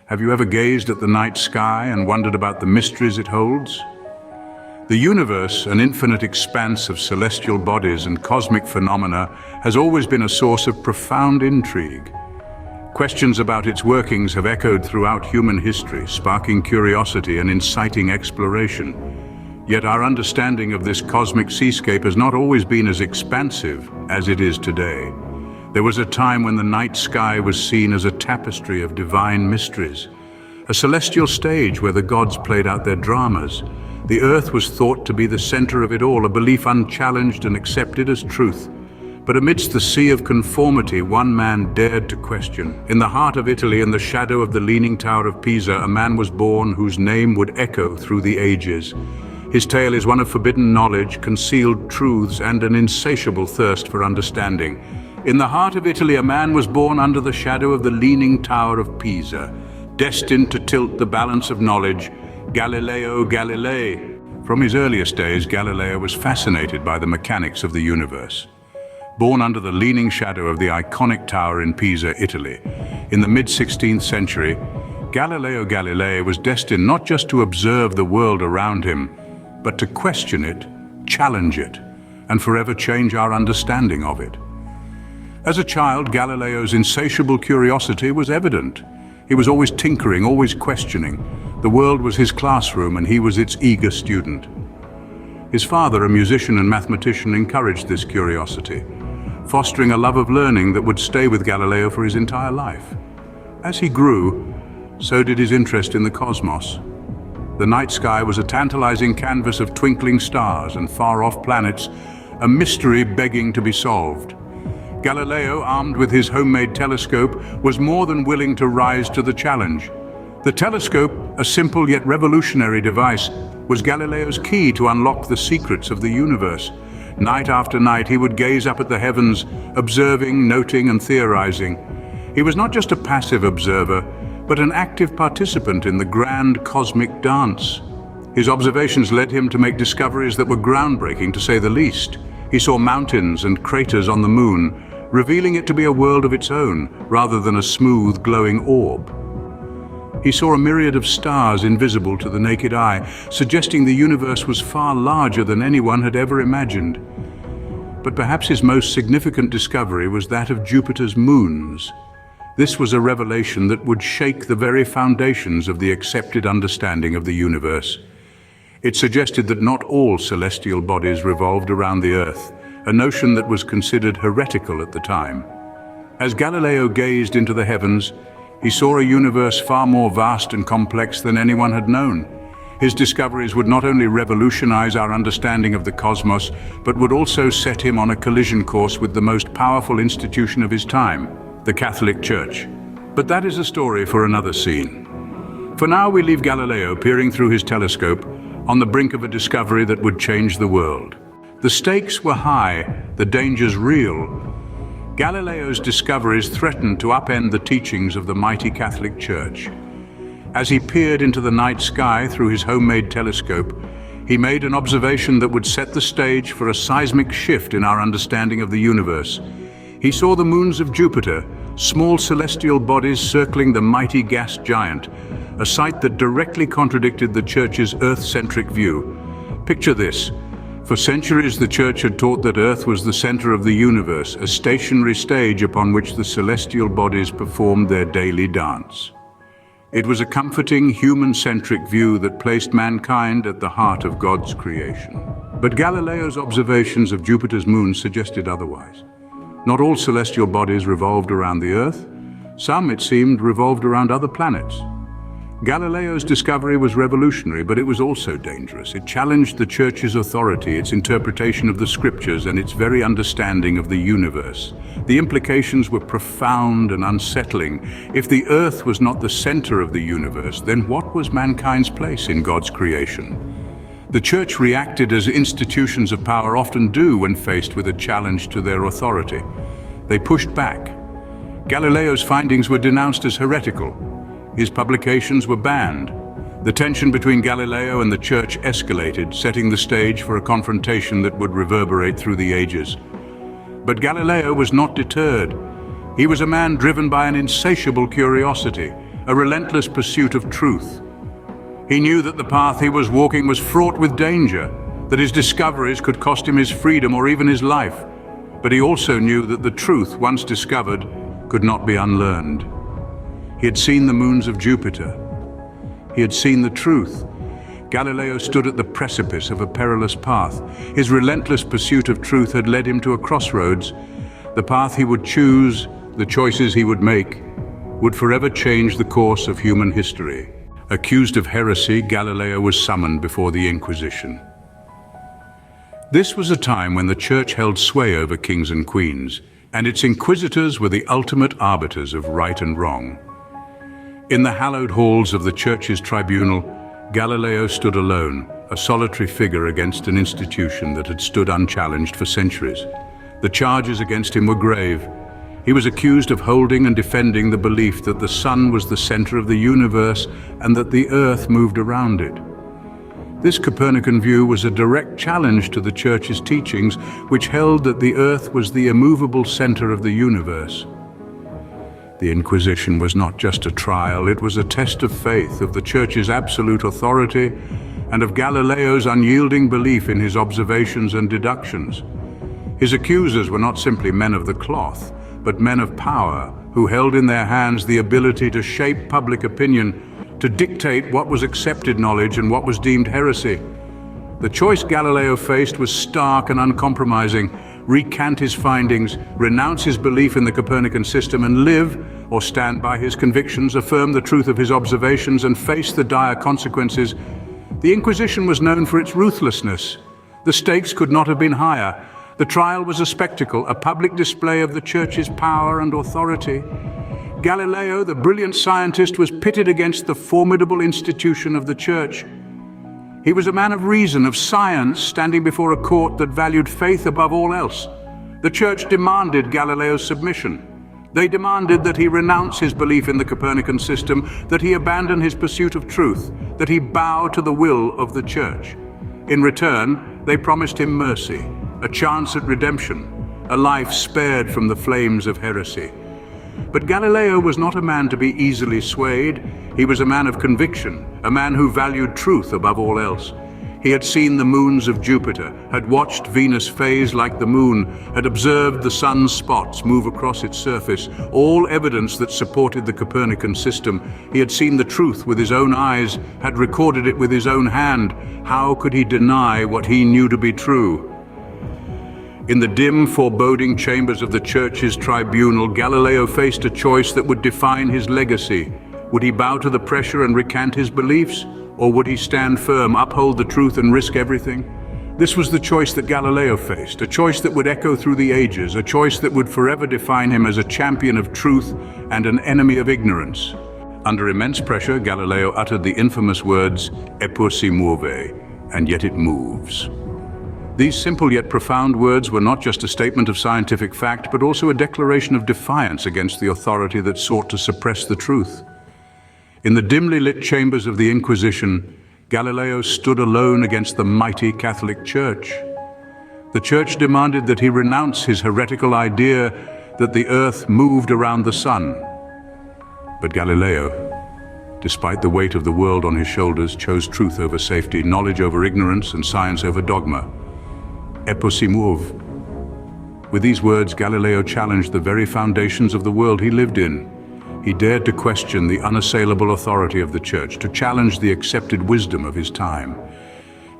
Have you ever gazed at the night sky and wondered about the mysteries it holds? The universe, an infinite expanse of celestial bodies and cosmic phenomena, has always been a source of profound intrigue. Questions about its workings have echoed throughout human history, sparking curiosity and inciting exploration. Yet our understanding of this cosmic seascape has not always been as expansive as it is today. There was a time when the night sky was seen as a tapestry of divine mysteries, a celestial stage where the gods played out their dramas. The earth was thought to be the center of it all, a belief unchallenged and accepted as truth. But amidst the sea of conformity, one man dared to question. In the heart of Italy, in the shadow of the Leaning Tower of Pisa, a man was born whose name would echo through the ages. His tale is one of forbidden knowledge, concealed truths, and an insatiable thirst for understanding. In the heart of Italy, a man was born under the shadow of the Leaning Tower of Pisa, destined to tilt the balance of knowledge, Galileo Galilei. From his earliest days, Galileo was fascinated by the mechanics of the universe. Born under the leaning shadow of the iconic tower in Pisa, Italy, in the mid-16th century, Galileo Galilei was destined not just to observe the world around him, but to question it, challenge it, and forever change our understanding of it. As a child, Galileo's insatiable curiosity was evident. He was always tinkering, always questioning. The world was his classroom and he was its eager student. His father, a musician and mathematician, encouraged this curiosity, fostering a love of learning that would stay with Galileo for his entire life. As he grew, so did his interest in the cosmos. The night sky was a tantalizing canvas of twinkling stars and far-off planets, a mystery begging to be solved. Galileo, armed with his homemade telescope, was more than willing to rise to the challenge. The telescope, a simple yet revolutionary device, was Galileo's key to unlock the secrets of the universe. Night after night, he would gaze up at the heavens, observing, noting, and theorizing. He was not just a passive observer, but an active participant in the grand cosmic dance. His observations led him to make discoveries that were groundbreaking, to say the least. He saw mountains and craters on the moon, revealing it to be a world of its own, rather than a smooth, glowing orb. He saw a myriad of stars invisible to the naked eye, suggesting the universe was far larger than anyone had ever imagined. But perhaps his most significant discovery was that of Jupiter's moons. This was a revelation that would shake the very foundations of the accepted understanding of the universe. It suggested that not all celestial bodies revolved around the Earth, a notion that was considered heretical at the time. As Galileo gazed into the heavens, he saw a universe far more vast and complex than anyone had known. His discoveries would not only revolutionize our understanding of the cosmos, but would also set him on a collision course with the most powerful institution of his time, the Catholic Church. But that is a story for another scene. For now, we leave Galileo peering through his telescope on the brink of a discovery that would change the world. The stakes were high, the dangers real. Galileo's discoveries threatened to upend the teachings of the mighty Catholic Church. As he peered into the night sky through his homemade telescope, he made an observation that would set the stage for a seismic shift in our understanding of the universe. He saw the moons of Jupiter, small celestial bodies circling the mighty gas giant, a sight that directly contradicted the Church's Earth-centric view. Picture this. For centuries, the Church had taught that Earth was the center of the universe, a stationary stage upon which the celestial bodies performed their daily dance. It was a comforting, human-centric view that placed mankind at the heart of God's creation. But Galileo's observations of Jupiter's moons suggested otherwise. Not all celestial bodies revolved around the Earth. Some, it seemed, revolved around other planets. Galileo's discovery was revolutionary, but it was also dangerous. It challenged the Church's authority, its interpretation of the scriptures, and its very understanding of the universe. The implications were profound and unsettling. If the Earth was not the center of the universe, then what was mankind's place in God's creation? The Church reacted as institutions of power often do when faced with a challenge to their authority. They pushed back. Galileo's findings were denounced as heretical. His publications were banned. The tension between Galileo and the Church escalated, setting the stage for a confrontation that would reverberate through the ages. But Galileo was not deterred. He was a man driven by an insatiable curiosity, a relentless pursuit of truth. He knew that the path he was walking was fraught with danger, that his discoveries could cost him his freedom or even his life. But he also knew that the truth, once discovered, could not be unlearned. He had seen the moons of Jupiter. He had seen the truth. Galileo stood at the precipice of a perilous path. His relentless pursuit of truth had led him to a crossroads. The path he would choose, the choices he would make, would forever change the course of human history. Accused of heresy, Galileo was summoned before the Inquisition. This was a time when the Church held sway over kings and queens, and its inquisitors were the ultimate arbiters of right and wrong. In the hallowed halls of the Church's tribunal, Galileo stood alone, a solitary figure against an institution that had stood unchallenged for centuries. The charges against him were grave. He was accused of holding and defending the belief that the sun was the center of the universe and that the earth moved around it. This Copernican view was a direct challenge to the Church's teachings, which held that the earth was the immovable center of the universe. The Inquisition was not just a trial, it was a test of faith, of the Church's absolute authority, and of Galileo's unyielding belief in his observations and deductions. His accusers were not simply men of the cloth, but men of power who held in their hands the ability to shape public opinion, to dictate what was accepted knowledge and what was deemed heresy. The choice Galileo faced was stark and uncompromising: recant his findings, renounce his belief in the Copernican system, and live, or stand by his convictions, affirm the truth of his observations, and face the dire consequences. The Inquisition was known for its ruthlessness. The stakes could not have been higher. The trial was a spectacle, a public display of the Church's power and authority. Galileo, the brilliant scientist, was pitted against the formidable institution of the Church. He was a man of reason, of science, standing before a court that valued faith above all else. The Church demanded Galileo's submission. They demanded that he renounce his belief in the Copernican system, that he abandon his pursuit of truth, that he bow to the will of the Church. In return, they promised him mercy, a chance at redemption, a life spared from the flames of heresy. But Galileo was not a man to be easily swayed. He was a man of conviction, a man who valued truth above all else. He had seen the moons of Jupiter, had watched Venus phase like the moon, had observed the sun's spots move across its surface, all evidence that supported the Copernican system. He had seen the truth with his own eyes, had recorded it with his own hand. How could he deny what he knew to be true? In the dim, foreboding chambers of the Church's tribunal, Galileo faced a choice that would define his legacy. Would he bow to the pressure and recant his beliefs? Or would he stand firm, uphold the truth, and risk everything? This was the choice that Galileo faced, a choice that would echo through the ages, a choice that would forever define him as a champion of truth and an enemy of ignorance. Under immense pressure, Galileo uttered the infamous words, "Eppur si muove," and yet it moves. These simple yet profound words were not just a statement of scientific fact, but also a declaration of defiance against the authority that sought to suppress the truth. In the dimly lit chambers of the Inquisition, Galileo stood alone against the mighty Catholic Church. The Church demanded that he renounce his heretical idea that the earth moved around the sun. But Galileo, despite the weight of the world on his shoulders, chose truth over safety, knowledge over ignorance, and science over dogma. Eppur si muove. With these words, Galileo challenged the very foundations of the world he lived in. He dared to question the unassailable authority of the Church, to challenge the accepted wisdom of his time.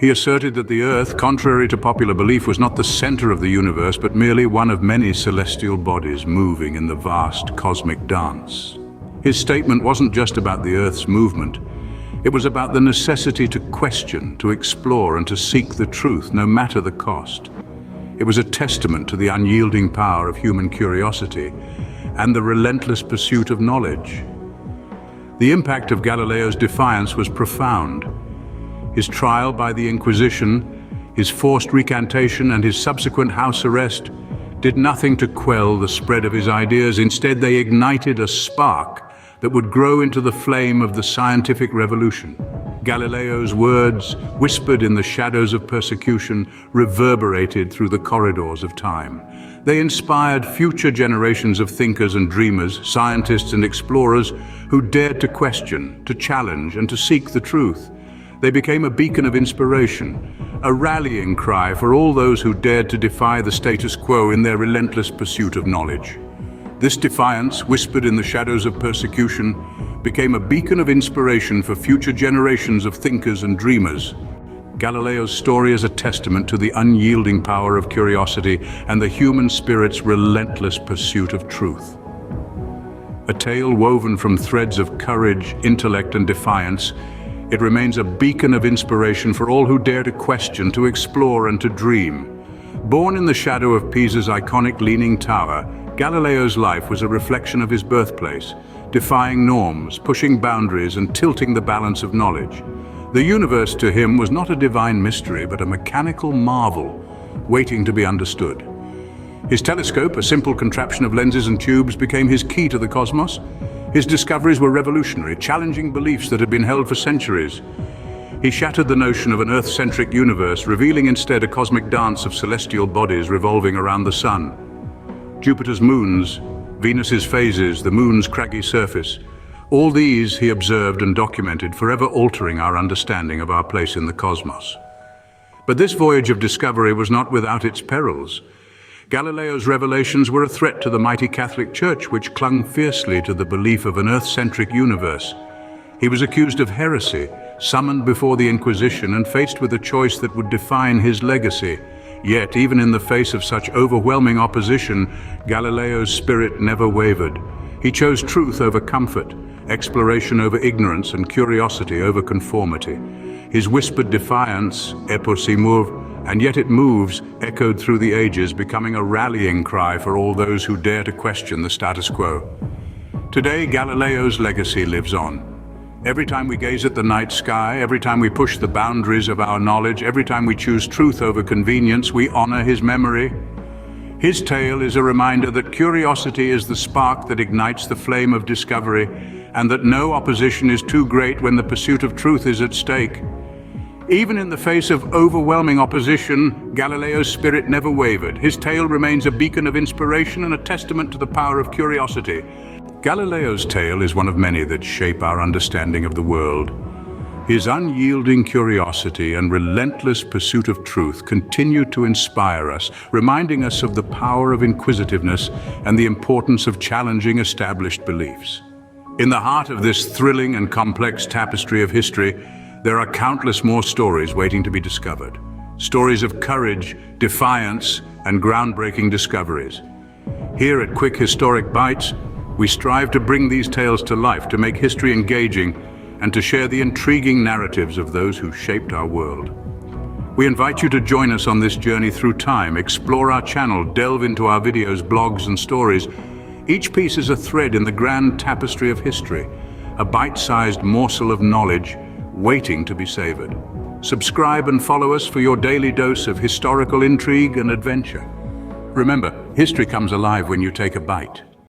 He asserted that the earth, contrary to popular belief, was not the center of the universe, but merely one of many celestial bodies moving in the vast cosmic dance. His statement wasn't just about the earth's movement. It was about the necessity to question, to explore, and to seek the truth, no matter the cost. It was a testament to the unyielding power of human curiosity and the relentless pursuit of knowledge. The impact of Galileo's defiance was profound. His trial by the Inquisition, his forced recantation, and his subsequent house arrest did nothing to quell the spread of his ideas. Instead, they ignited a spark that would grow into the flame of the scientific revolution. Galileo's words, whispered in the shadows of persecution, reverberated through the corridors of time. They inspired future generations of thinkers and dreamers, scientists and explorers who dared to question, to challenge, and to seek the truth. They became a beacon of inspiration, a rallying cry for all those who dared to defy the status quo in their relentless pursuit of knowledge. This defiance, whispered in the shadows of persecution, became a beacon of inspiration for future generations of thinkers and dreamers. Galileo's story is a testament to the unyielding power of curiosity and the human spirit's relentless pursuit of truth. A tale woven from threads of courage, intellect, and defiance, it remains a beacon of inspiration for all who dare to question, to explore, and to dream. Born in the shadow of Pisa's iconic Leaning Tower, Galileo's life was a reflection of his birthplace, defying norms, pushing boundaries, and tilting the balance of knowledge. The universe to him was not a divine mystery, but a mechanical marvel, waiting to be understood. His telescope, a simple contraption of lenses and tubes, became his key to the cosmos. His discoveries were revolutionary, challenging beliefs that had been held for centuries. He shattered the notion of an Earth-centric universe, revealing instead a cosmic dance of celestial bodies revolving around the sun. Jupiter's moons, Venus's phases, the moon's craggy surface, all these he observed and documented, forever altering our understanding of our place in the cosmos. But this voyage of discovery was not without its perils. Galileo's revelations were a threat to the mighty Catholic Church, which clung fiercely to the belief of an Earth-centric universe. He was accused of heresy, summoned before the Inquisition, and faced with a choice that would define his legacy. Yet, even in the face of such overwhelming opposition, Galileo's spirit never wavered. He chose truth over comfort, exploration over ignorance, and curiosity over conformity. His whispered defiance, "Eposimur," and yet it moves, echoed through the ages, becoming a rallying cry for all those who dare to question the status quo. Today, Galileo's legacy lives on. Every time we gaze at the night sky, every time we push the boundaries of our knowledge, every time we choose truth over convenience, we honor his memory. His tale is a reminder that curiosity is the spark that ignites the flame of discovery, and that no opposition is too great when the pursuit of truth is at stake. Even in the face of overwhelming opposition, Galileo's spirit never wavered. His tale remains a beacon of inspiration and a testament to the power of curiosity. Galileo's tale is one of many that shape our understanding of the world. His unyielding curiosity and relentless pursuit of truth continue to inspire us, reminding us of the power of inquisitiveness and the importance of challenging established beliefs. In the heart of this thrilling and complex tapestry of history, there are countless more stories waiting to be discovered. Stories of courage, defiance, and groundbreaking discoveries. Here at Quick Historic Bites, we strive to bring these tales to life, to make history engaging, and to share the intriguing narratives of those who shaped our world. We invite you to join us on this journey through time, explore our channel, delve into our videos, blogs, and stories. Each piece is a thread in the grand tapestry of history, a bite-sized morsel of knowledge waiting to be savored. Subscribe and follow us for your daily dose of historical intrigue and adventure. Remember, history comes alive when you take a bite.